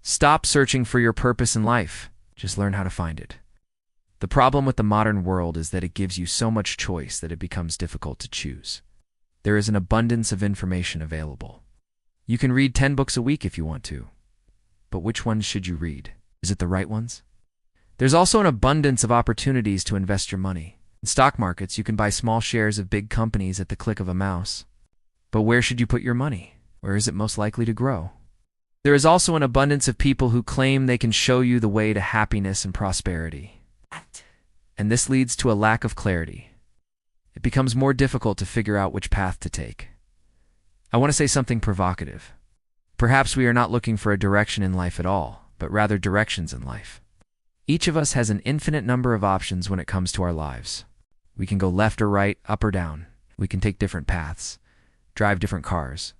Stop searching for your purpose in life. Just learn how to find it. The problem with the modern world is that it gives you so much choice that it becomes difficult to choose. There is an abundance of information available. You can read 10 books a week if you want to. But which ones should you read? Is it the right ones? There's also an abundance of opportunities to invest your money. In stock markets, you can buy small shares of big companies at the click of a mouse. But where should you put your money? Where is it most likely to grow? There is also an abundance of people who claim they can show you the way to happiness and prosperity. And this leads to a lack of clarity. It becomes more difficult to figure out which path to take. I want to say something provocative. Perhaps we are not looking for a direction in life at all, but rather directions in life. Each of us has an infinite number of options when it comes to our lives. We can go left or right, up or down. We can take different paths, drive different cars,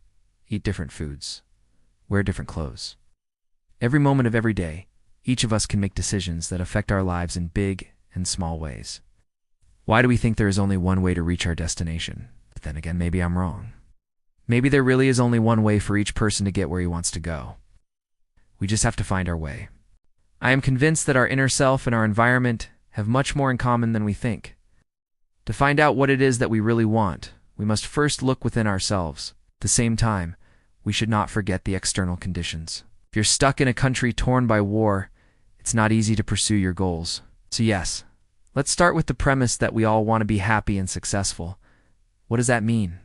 eat different foods, wear different clothes. Every moment of every day, each of us can make decisions that affect our lives in big and small ways. Why do we think there is only one way to reach our destination? But then again, maybe I'm wrong. Maybe there really is only one way for each person to get where he wants to go. We just have to find our way. I am convinced that our inner self and our environment have much more in common than we think. To find out what it is that we really want, we must first look within ourselves. At the same time, we should not forget the external conditions. If you're stuck in a country torn by war, it's not easy to pursue your goals. So yes, let's start with the premise that we all want to be happy and successful. What does that mean?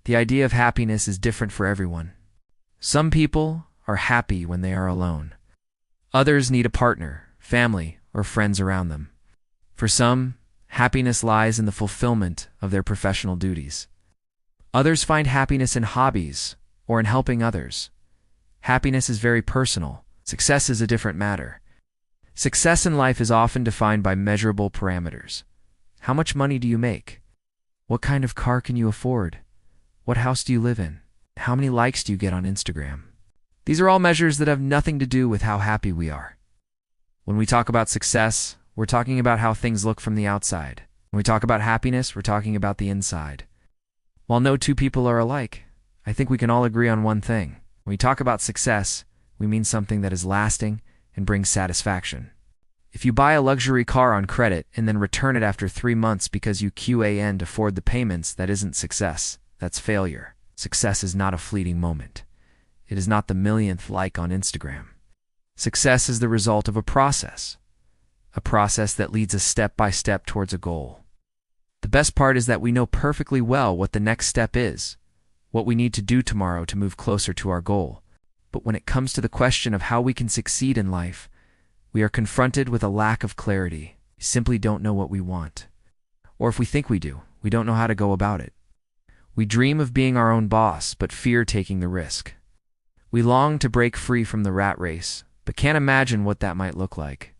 The idea of happiness is different for everyone. Some people are happy when they are alone. Others need a partner, family, or friends around them. For some, happiness lies in the fulfillment of their professional duties. Others find happiness in hobbies or in helping others. Happiness is very personal. Success is a different matter. Success in life is often defined by measurable parameters. How much money do you make? What kind of car can you afford? What house do you live in? How many likes do you get on Instagram? These are all measures that have nothing to do with how happy we are. When we talk about success, we're talking about how things look from the outside. When we talk about happiness, we're talking about the inside. While no two people are alike, I think we can all agree on one thing. When we talk about success, we mean something that is lasting and brings satisfaction. If you buy a luxury car on credit and then return it after 3 months because you can't afford the payments, that isn't success. That's failure. Success is not a fleeting moment. It is not the millionth like on Instagram. Success is the result of a process that leads us step by step towards a goal. The best part is that we know perfectly well what the next step is, what we need to do tomorrow to move closer to our goal. But when it comes to the question of how we can succeed in life, we are confronted with a lack of clarity. We simply don't know what we want. Or if we think we do, we don't know how to go about it. We dream of being our own boss, but fear taking the risk. We long to break free from the rat race, but can't imagine what that might look like.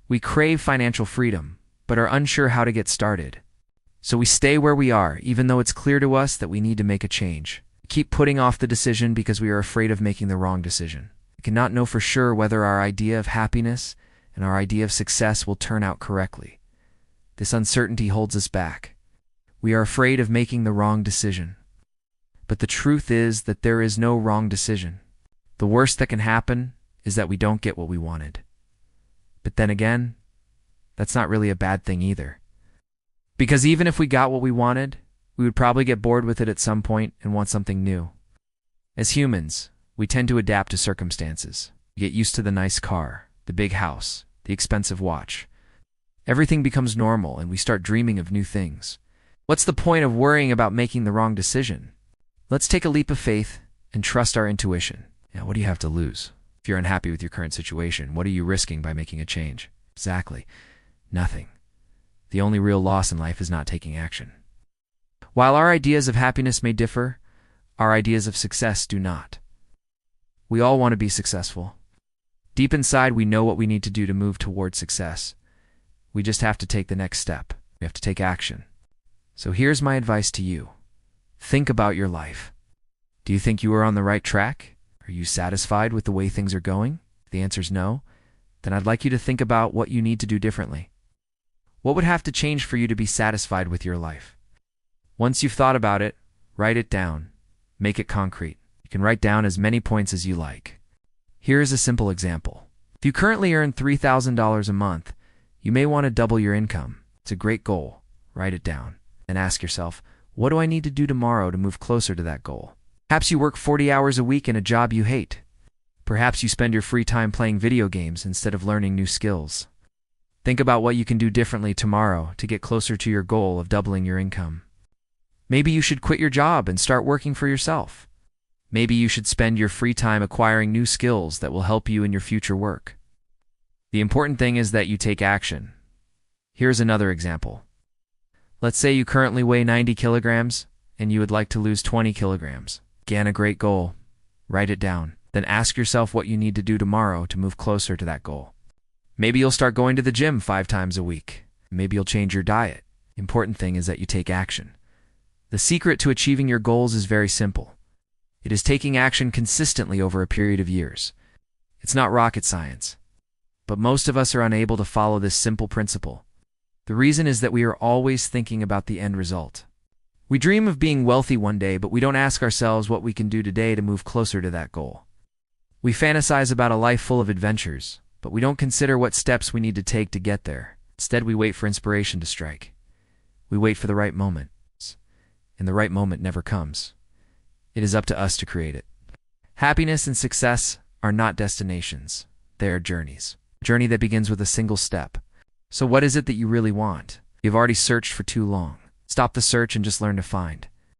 We crave financial freedom, but are unsure how to get started. So we stay where we are, even though it's clear to us that we need to make a change. We keep putting off the decision because we are afraid of making the wrong decision. We cannot know for sure whether our idea of happiness and our idea of success will turn out correctly. This uncertainty holds us back. We are afraid of making the wrong decision. But the truth is that there is no wrong decision. The worst that can happen is that we don't get what we wanted. But then again, that's not really a bad thing either. Because even if we got what we wanted, we would probably get bored with it at some point and want something new. As humans, we tend to adapt to circumstances. We get used to the nice car, the big house, the expensive watch. Everything becomes normal and we start dreaming of new things. What's the point of worrying about making the wrong decision? Let's take a leap of faith and trust our intuition. Now, what do you have to lose? If you're unhappy with your current situation, what are you risking by making a change? Exactly. Nothing. The only real loss in life is not taking action. While our ideas of happiness may differ, our ideas of success do not. We all want to be successful. Deep inside, we know what we need to do to move toward success. We just have to take the next step. We have to take action. So here's my advice to you. Think about your life. Do you think you are on the right track? Are you satisfied with the way things are going? If the answer is no, then I'd like you to think about what you need to do differently. What would have to change for you to be satisfied with your life? Once you've thought about it, write it down. Make it concrete. You can write down as many points as you like. Here is a simple example. If you currently earn $3,000 a month, you may want to double your income. It's a great goal. Write it down and ask yourself, what do I need to do tomorrow to move closer to that goal? Perhaps you work 40 hours a week in a job you hate. Perhaps you spend your free time playing video games instead of learning new skills. Think about what you can do differently tomorrow to get closer to your goal of doubling your income. Maybe you should quit your job and start working for yourself. Maybe you should spend your free time acquiring new skills that will help you in your future work. The important thing is that you take action. Here's another example. Let's say you currently weigh 90 kilograms and you would like to lose 20 kilograms. Again, a great goal. Write it down. Then ask yourself what you need to do tomorrow to move closer to that goal. Maybe you'll start going to the gym 5 times a week. Maybe you'll change your diet. The important thing is that you take action. The secret to achieving your goals is very simple. It is taking action consistently over a period of years. It's not rocket science. But most of us are unable to follow this simple principle. The reason is that we are always thinking about the end result. We dream of being wealthy one day, but we don't ask ourselves what we can do today to move closer to that goal. We fantasize about a life full of adventures, but we don't consider what steps we need to take to get there. Instead, we wait for inspiration to strike. We wait for the right moment, and the right moment never comes. It is up to us to create it. Happiness and success are not destinations. They are journeys. A journey that begins with a single step. So what is it that you really want? You've already searched for too long. Stop the search and just learn to find.